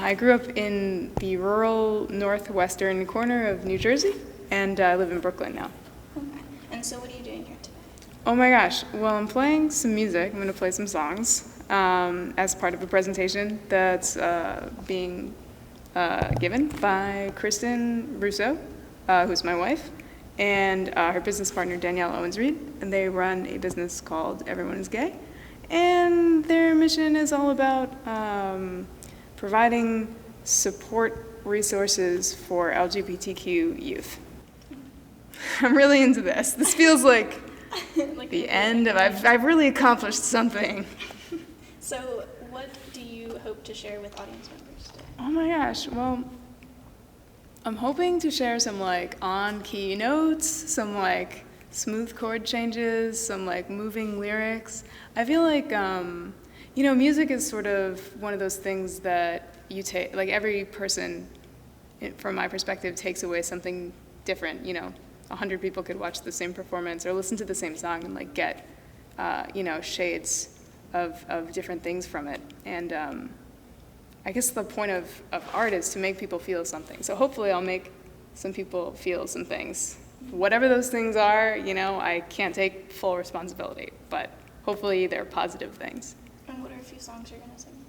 I grew up in the rural northwestern corner of New Jersey, and I live in Brooklyn now. Okay. And so what are you doing here today? Oh my gosh, well, I'm playing some music. I'm going to play some songs as part of a presentation that's being given by Kristen Russo, who's my wife, and her business partner, Danielle Owens-Young, and they run a business called Everyone is Gay, and their mission is all about providing support resources for LGBTQ youth. I'm really into this. This feels like the end of, I've really accomplished something. So what do you hope to share with audience members today? Oh my gosh, well, I'm hoping to share some like on-key notes, some like smooth chord changes, some like moving lyrics. I feel like, you know, music is sort of one of those things that you take, like every person, from my perspective, takes away something different, you know. 100 people could watch the same performance or listen to the same song and like get, you know, shades of different things from it. And I guess the point of art is to make people feel something. So hopefully I'll make some people feel some things. Whatever those things are, you know, I can't take full responsibility, but hopefully they're positive things. And what are a few songs you're going to sing?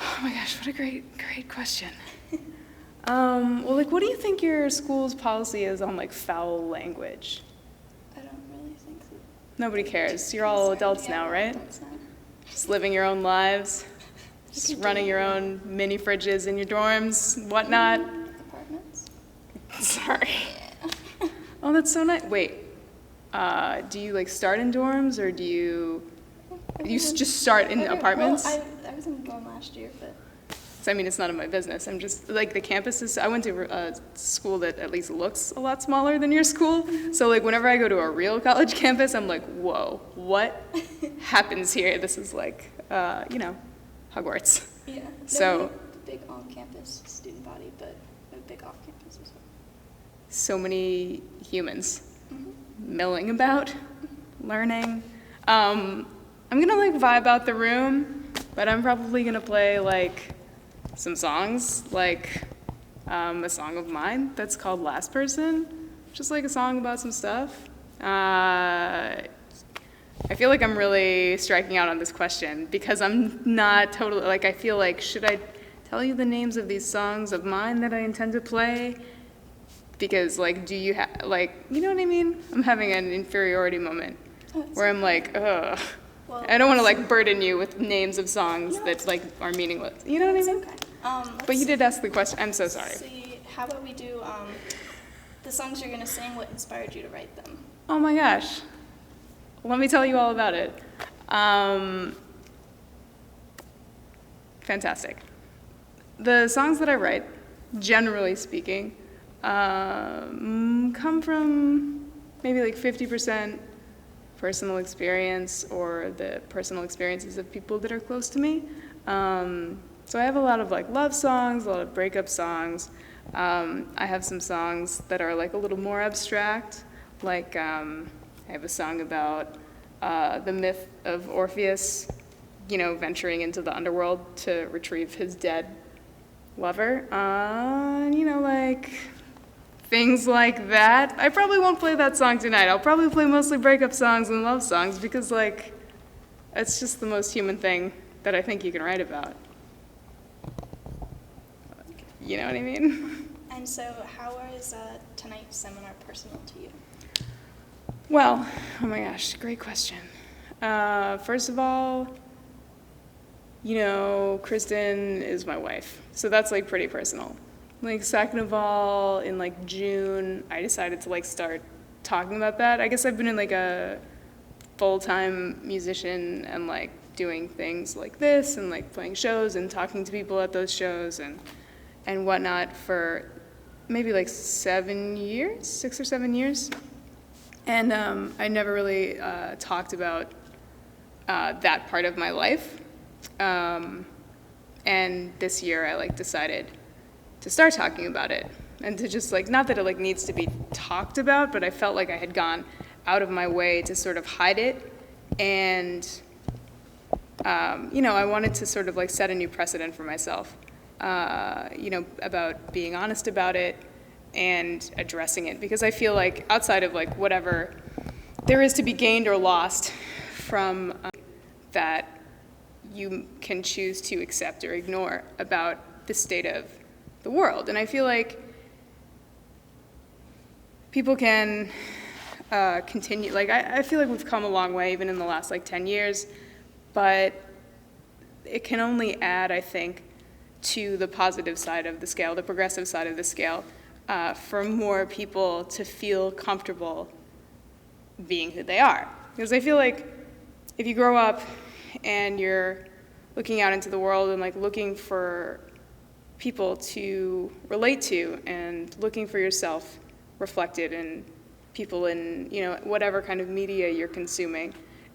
Oh my gosh, what a great question. Well, like, what do you think your school's policy is on, like, foul language? I don't really think so. Nobody cares. You're all adults now, right? Adults now. Just living your own lives, just running your own mini fridges in your dorms, whatnot. Apartments? Sorry. Oh, that's so nice. Wait, do you, like, start in dorms, or do you just start in apartments? Well, I was in a dorm last year, but... I mean, it's none of my business. I'm just, like, the campus is, I went to a school that at least looks a lot smaller than your school. So, like, whenever I go to a real college campus, I'm like, whoa, what happens here? This is like, you know, Hogwarts. Yeah. So, a big on-campus student body, but a big off-campus as well. so many humans milling about, learning. I'm gonna, like, vibe out the room, but I'm probably gonna play, like, some songs, like a song of mine that's called Last Person, just like a song about some stuff. I feel like I'm really striking out on this question because I'm not totally, like, I feel like, should I tell you the names of these songs of mine that I intend to play? Because, like, do you have, like, you know what I mean? I'm having an inferiority moment where I'm like, ugh. Well, I don't want to, like, burden you with names of songs that, like, are meaningless. You know what I mean? Okay. But you did ask the question. I'm so sorry. See, how about we do the songs you're going to sing, what inspired you to write them? Oh my gosh. Let me tell you all about it. Fantastic. The songs that I write, generally speaking, come from maybe like 50% personal experience or the personal experiences of people that are close to me. So I have a lot of like love songs, a lot of breakup songs. I have some songs that are like a little more abstract, like I have a song about the myth of Orpheus, you know, venturing into the underworld to retrieve his dead lover. You know, like things like that. I probably won't play that song tonight. I'll probably play mostly breakup songs and love songs because, like, it's just the most human thing that I think you can write about. You know what I mean? And so how is tonight's seminar personal to you? Well, oh my gosh, great question. First of all, you know, Kristen is my wife, so that's like pretty personal. Like, second of all, in like June, I decided to like start talking about that. I guess I've been in like a full-time musician and like doing things like this and like playing shows and talking to people at those shows and whatnot for maybe like 6 or 7 years. And I never really talked about that part of my life. And this year I like decided to start talking about it and to just like, not that it like needs to be talked about, but I felt like I had gone out of my way to sort of hide it. And, you know, I wanted to sort of like set a new precedent for myself about being honest about it and addressing it, because I feel like outside of like whatever there is to be gained or lost from that you can choose to accept or ignore about the state of the world. And I feel like people can continue, like I feel like we've come a long way even in the last like 10 years, but it can only add, I think, to the positive side of the scale, the progressive side of the scale, for more people to feel comfortable being who they are. Because I feel like if you grow up and you're looking out into the world and like looking for people to relate to and looking for yourself reflected in people in, whatever kind of media you're consuming,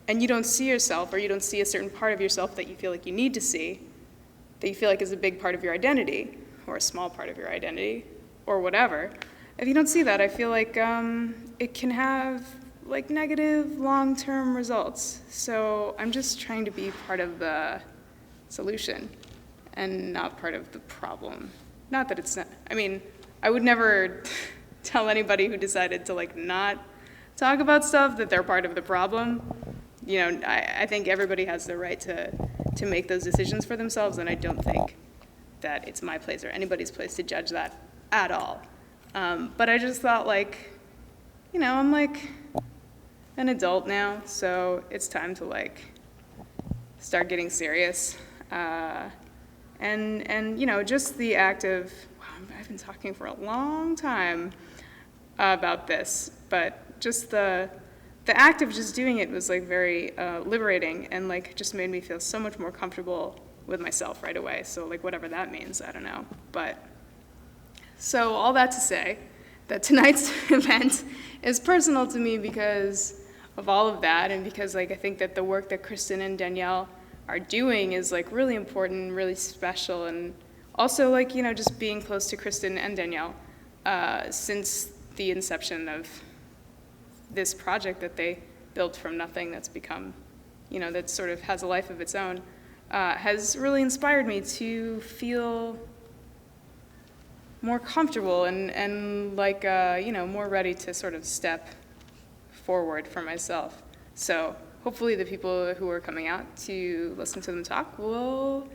and you don't see yourself, or you don't see a certain part of yourself that you feel like you need to see, that you feel like is a big part of your identity, or a small part of your identity, or whatever, if you don't see that, I feel like it can have like negative long-term results. So I'm just trying to be part of the solution and not part of the problem. Not that it's not, I would never tell anybody who decided to like not talk about stuff that they're part of the problem. I think everybody has the right to make those decisions for themselves, and I don't think that it's my place or anybody's place to judge that at all. But I just thought like, I'm like an adult now, so it's time to like start getting serious. And just the act of, wow, I've been talking for a long time about this, but just the act of just doing it was like very liberating, and like just made me feel so much more comfortable with myself right away. So like whatever that means, I don't know. But so all that to say that tonight's event is personal to me because of all of that, and because like I think that the work that Kristen and Danielle are doing is like really important, really special, and also like just being close to Kristen and Danielle since the inception of this project that they built from nothing, that's become, that sort of has a life of its own, has really inspired me to feel more comfortable and like, more ready to sort of step forward for myself. So hopefully the people who are coming out to listen to them talk will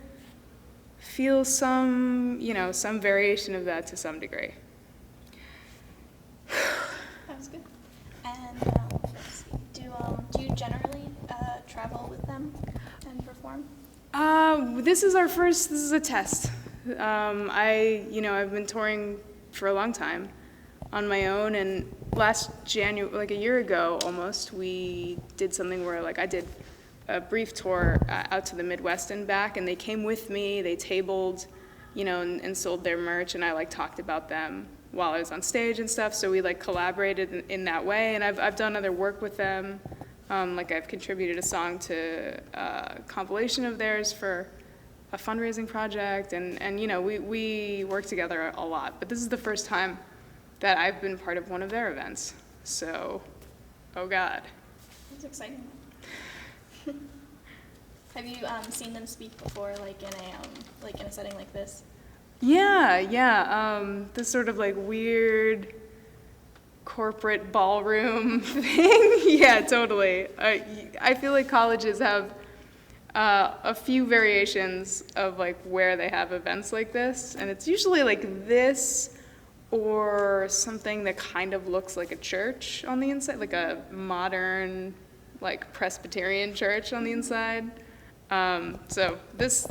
feel some, some variation of that to some degree. That was good. And let's see. Do you generally travel with them and perform? This is a test. I've been touring for a long time on my own, and last January, like a year ago almost, we did something where like I did a brief tour out to the Midwest and back, and they came with me, they tabled, and sold their merch, and I like talked about them while I was on stage and stuff, so we like collaborated in that way, and I've done other work with them. Like I've contributed a song to a compilation of theirs for a fundraising project, and we work together a lot, but this is the first time that I've been part of one of their events, so, oh God. That's exciting. Have you seen them speak before, like in a setting like this? Yeah. This sort of like weird Corporate ballroom thing. Yeah, totally. I feel like colleges have a few variations of like where they have events like this, and it's usually like this or something that kind of looks like a church on the inside, like a modern like Presbyterian church on the inside. So this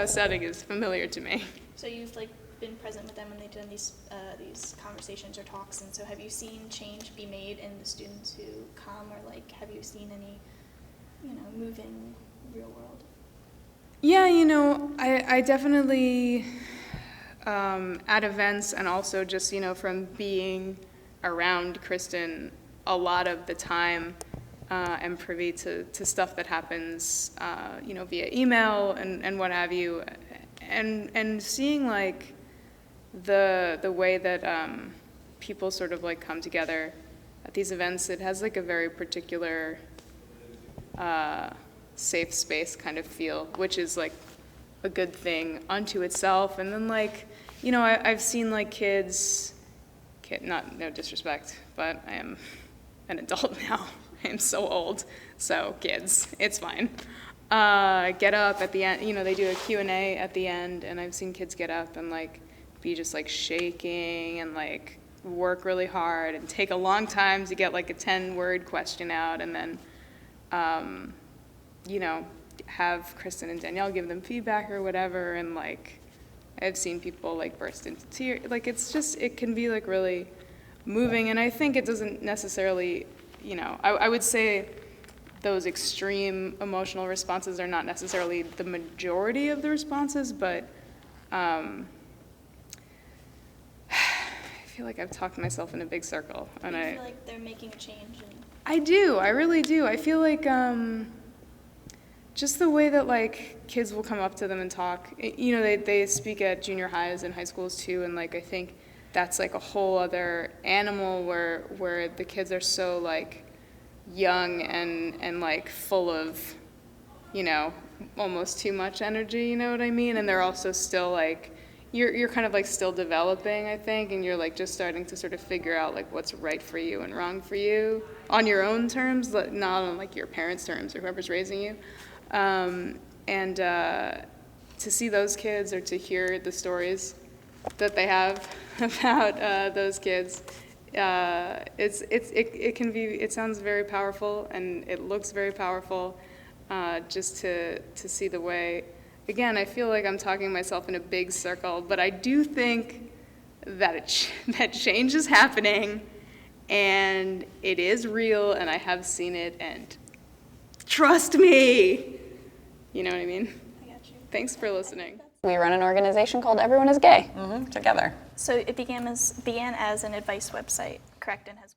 setting is familiar to me. So you've like been present with them when they've done these conversations or talks, and so have you seen change be made in the students who come, or like have you seen any moving real world? Yeah, I definitely at events, and also just from being around Kristen a lot of the time, am privy to stuff that happens via email and what have you, and seeing like the way that people sort of like come together at these events. It has like a very particular safe space kind of feel, which is like a good thing unto itself. And then like, you know, I've seen like kids, no disrespect, but I am an adult now. I am so old, so kids, it's fine. Get up at the end, you know, they do a Q&A at the end, and I've seen kids get up and like be just like shaking and like work really hard and take a long time to get like a 10-word question out, and then, you know, have Kristen and Danielle give them feedback or whatever, and like I've seen people like burst into tears. Like it's just, it can be like really moving, and I think it doesn't necessarily, you know, I would say those extreme emotional responses are not necessarily the majority of the responses, but I feel like I've talked myself in a big circle. And I feel like they're making a change. I do, I really do. I feel like just the way that like kids will come up to them and talk, you know, they speak at junior highs and high schools too, and like I think that's like a whole other animal where the kids are so like young and like full of, you know, almost too much energy, you know what I mean? And they're also still like, you're kind of like still developing, I think, and you're like just starting to sort of figure out like what's right for you and wrong for you on your own terms, not on like your parents' terms or whoever's raising you. And to see those kids or to hear the stories that they have about those kids, it can be, it sounds very powerful and it looks very powerful, just to see the way, again, I feel like I'm talking myself in a big circle, but I do think that that change is happening and it is real and I have seen it, and trust me, you know what I mean? I got you. Thanks for listening. We run an organization called Everyone is Gay. Together. So it began as an advice website, correct? And has